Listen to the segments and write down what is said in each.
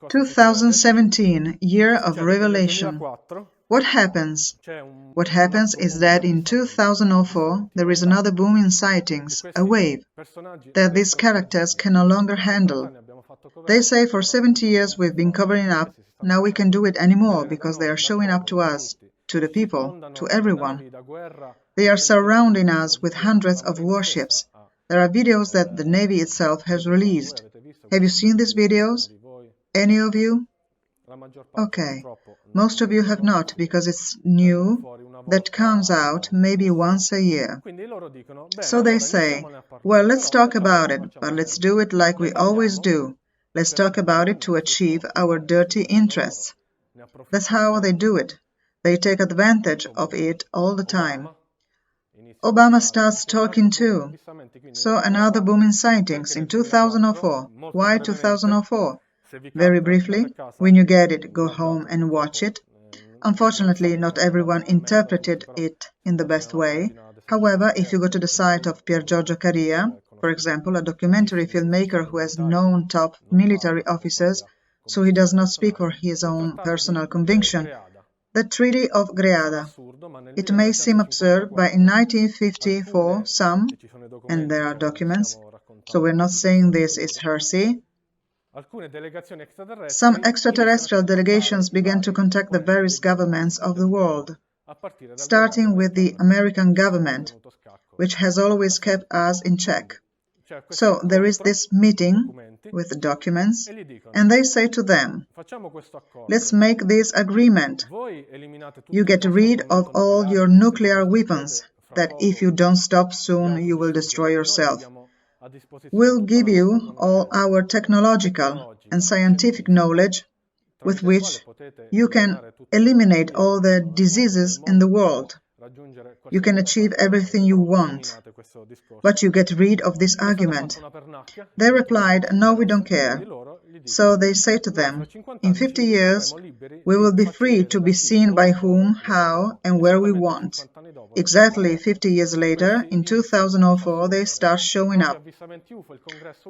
2017, year of revelation. What happens? What happens is that in 2004, there is another boom in sightings, a wave, that these characters can no longer handle. They say for 70 years we've been covering up, now we can't do it anymore because they are showing up to us, to the people, to everyone. They are surrounding us with hundreds of warships. There are videos that the Navy itself has released. Have you seen these videos? Any of you? Okay. Most of you have not, because it's new, that comes out maybe once a year. So they say, well, let's talk about it, but let's do it like we always do. Let's talk about it to achieve our dirty interests. That's how they do it. They take advantage of it all the time. Obama starts talking too. So another boom in sightings in 2004. Why 2004? Very briefly, when you get it, go home and watch it. Unfortunately, not everyone interpreted it in the best way. However, if you go to the site of Pier Giorgio Caria, for example, a documentary filmmaker who has known top military officers, so he does not speak for his own personal conviction, the Treaty of Greada. It may seem absurd, but in 1954, and there are documents, so we're not saying this is heresy, some extraterrestrial delegations began to contact the various governments of the world, starting with the American government, which has always kept us in check. So there is this meeting with the documents, and they say to them, let's make this agreement. You get rid of all your nuclear weapons, that if you don't stop soon, you will destroy yourself. We'll give you all our technological and scientific knowledge with which you can eliminate all the diseases in the world. You can achieve everything you want, but you get rid of this argument. They replied, no, we don't care. So they say to them, in 50 years, we will be free to be seen by whom, how, and where we want. Exactly 50 years later, in 2004, they start showing up.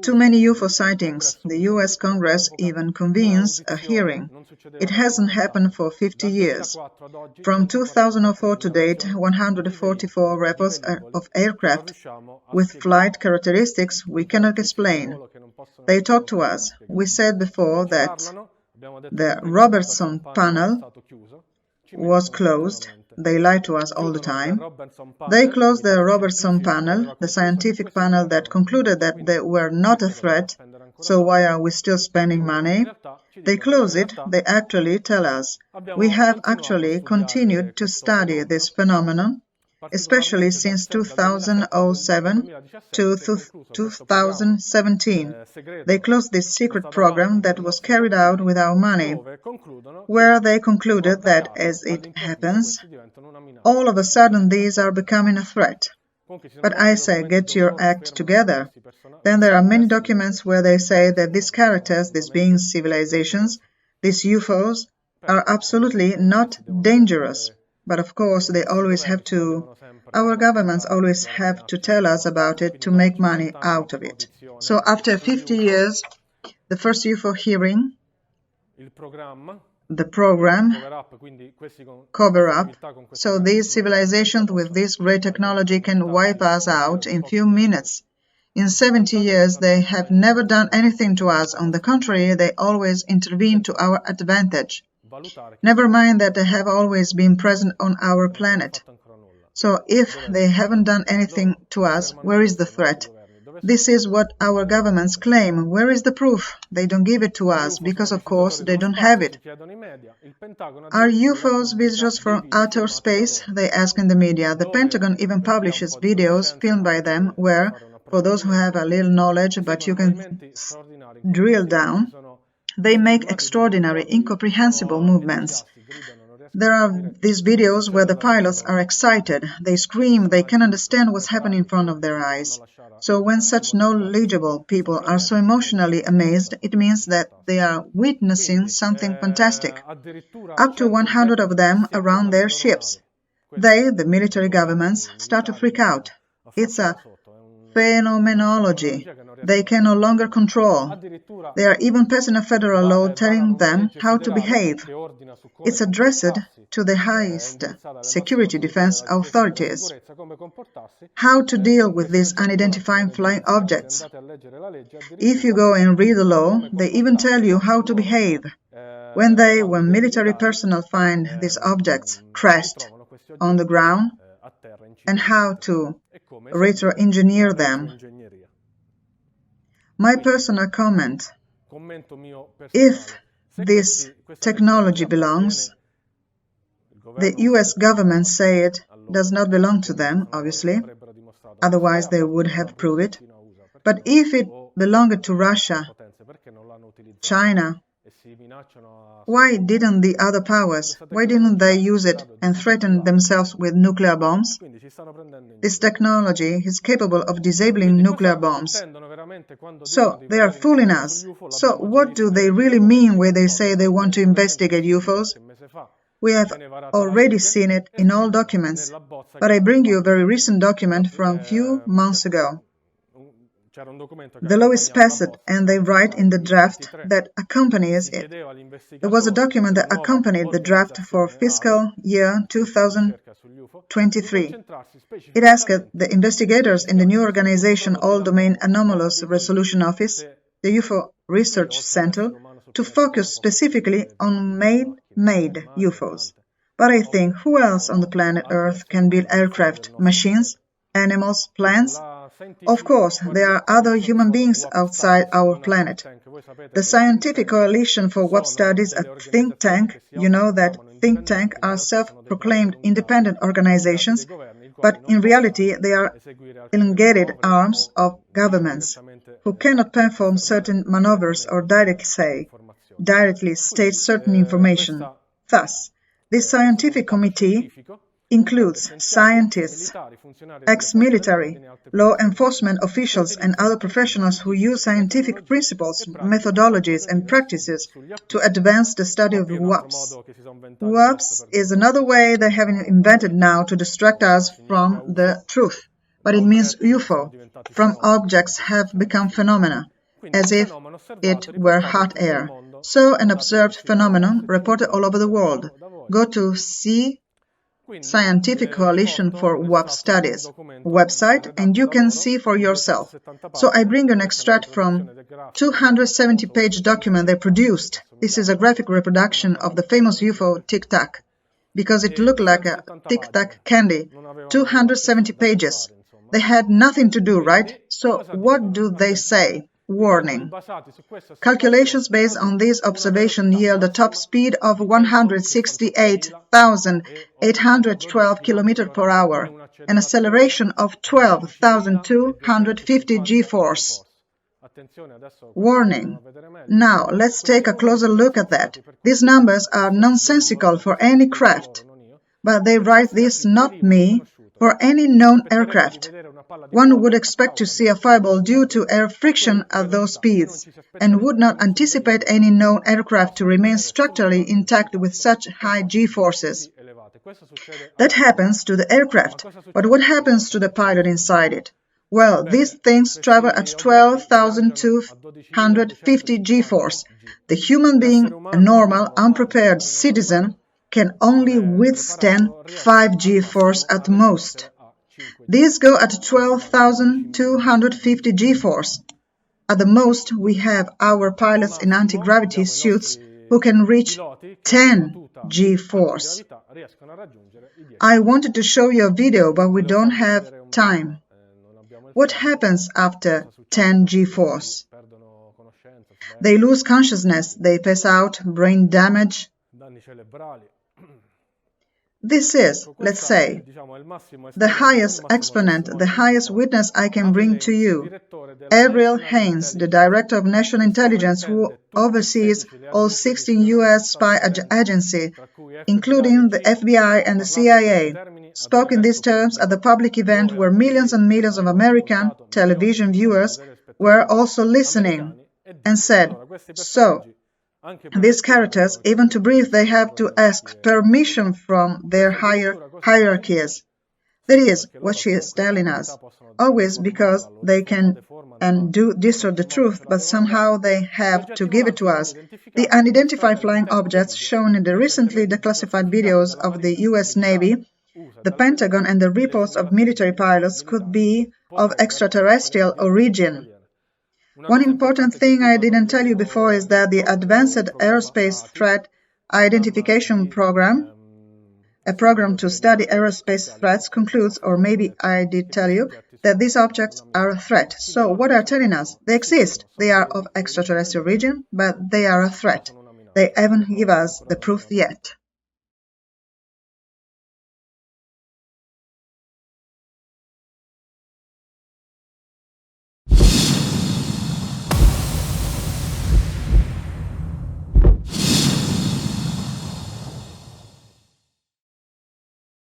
Too many UFO sightings. The US Congress even convenes a hearing. It hasn't happened for 50 years. From 2004 to date, 144 reports of aircraft with flight characteristics we cannot explain. They talk to us. We said before that the Robertson panel was closed. They lie to us all the time. They closed the Robertson panel, the scientific panel that concluded that they were not a threat, so why are we still spending money? They close it. They actually tell us. We have actually continued to study this phenomenon, especially since 2007 to 2017. They closed this secret program that was carried out with our money, where they concluded that, as it happens, all of a sudden these are becoming a threat. But I say, get your act together. Then there are many documents where they say that these characters, these beings, civilizations, these UFOs, are absolutely not dangerous. But of course, they always have to, our governments always have to tell us about it to make money out of it. So after 50 years, the first UFO hearing, the program, cover up, so these civilizations with this great technology can wipe us out in few minutes. In 70 years, they have never done anything to us. On the contrary, they always intervene to our advantage. Never mind that they have always been present on our planet. So if they haven't done anything to us, where is the threat? This is what our governments claim. Where is the proof? They don't give it to us, because of course they don't have it. Are UFOs visitors from outer space? They ask in the media. The Pentagon even publishes videos filmed by them where, for those who have a little knowledge, but you can drill down, they make extraordinary, incomprehensible movements. There are these videos where the pilots are excited. They scream. They can understand what's happening in front of their eyes. So when such knowledgeable people are so emotionally amazed, it means that they are witnessing something fantastic. Up to 100 of them around their ships. They, the military governments, start to freak out. It's a phenomenology they can no longer control. They are even passing a federal law telling them how to behave. It's addressed to the highest security defense authorities. How to deal with these unidentified flying objects. If you go and read the law, they even tell you how to behave. When military personnel find these objects crashed on the ground, and how to retro-engineer them. My personal comment: if this technology belongs, the US government say it does not belong to them, obviously, otherwise they would have proved it. But if it belonged to Russia, China, why didn't the other powers, why didn't they use it and threaten themselves with nuclear bombs? This technology is capable of disabling nuclear bombs. So they are fooling us. So what do they really mean when they say they want to investigate UFOs? We have already seen it in all documents, but I bring you a very recent document from a few months ago. The law is passed, and they write in the draft that accompanies it. There was a document that accompanied the draft for fiscal year 2023. It asked the investigators in the new organization All-Domain Anomalous Resolution Office, the UFO Research Center, to focus specifically on man-made UFOs. But I think, who else on the planet Earth can build aircraft, machines, animals, plants? Of course, there are other human beings outside our planet. The Scientific Coalition for Web Studies, a think tank, you know that think tanks are self-proclaimed independent organizations, but in reality they are elongated arms of governments who cannot perform certain maneuvers or directly state certain information. Thus, this scientific committee includes scientists, ex-military, law enforcement officials and other professionals who use scientific principles, methodologies and practices to advance the study of WAPs. WAPs is another way they have invented now to distract us from the truth, but it means UFO, from objects have become phenomena, as if it were hot air. So an observed phenomenon reported all over the world. Go to Scientific Coalition for Web Studies website and you can see for yourself. So I bring an extract from 270-page document they produced. This is a graphic reproduction of the famous UFO Tic Tac, because it looked like a Tic Tac candy. 270 pages. They had nothing to do, right? So what do they say? Warning. Calculations based on this observation yield a top speed of 168,812 km per hour, an acceleration of 12,250 g-force. Warning. Now, let's take a closer look at that. These numbers are nonsensical for any craft, but they write this, not me, for any known aircraft. One would expect to see a fireball due to air friction at those speeds, and would not anticipate any known aircraft to remain structurally intact with such high g-forces. That happens to the aircraft, but what happens to the pilot inside it? Well, these things travel at 12,250 g-force. The human being, a normal, unprepared citizen, can only withstand 5 g-force at most. These go at 12,250 g-force. At the most, we have our pilots in anti-gravity suits who can reach 10 g-force. I wanted to show you a video, but we don't have time. What happens after 10 g-force? They lose consciousness, they pass out, brain damage. This is, let's say, the highest exponent, the highest witness I can bring to you. Avril Haines, the Director of National Intelligence who oversees all 16 U.S. spy agencies, including the FBI and the CIA, spoke in these terms at the public event where millions and millions of American television viewers were also listening, and said, so, these characters, even to breathe, they have to ask permission from their hierarchies. That is what she is telling us, always because they can and do distort the truth, but somehow they have to give it to us. The unidentified flying objects shown in the recently declassified videos of the US Navy, the Pentagon, and the reports of military pilots could be of extraterrestrial origin. One important thing I didn't tell you before is that the Advanced Aerospace Threat Identification Program, a program to study aerospace threats, concludes, or maybe I did tell you, that these objects are a threat. So what are telling us? They exist. They are of extraterrestrial origin, but they are a threat. They haven't given us the proof yet.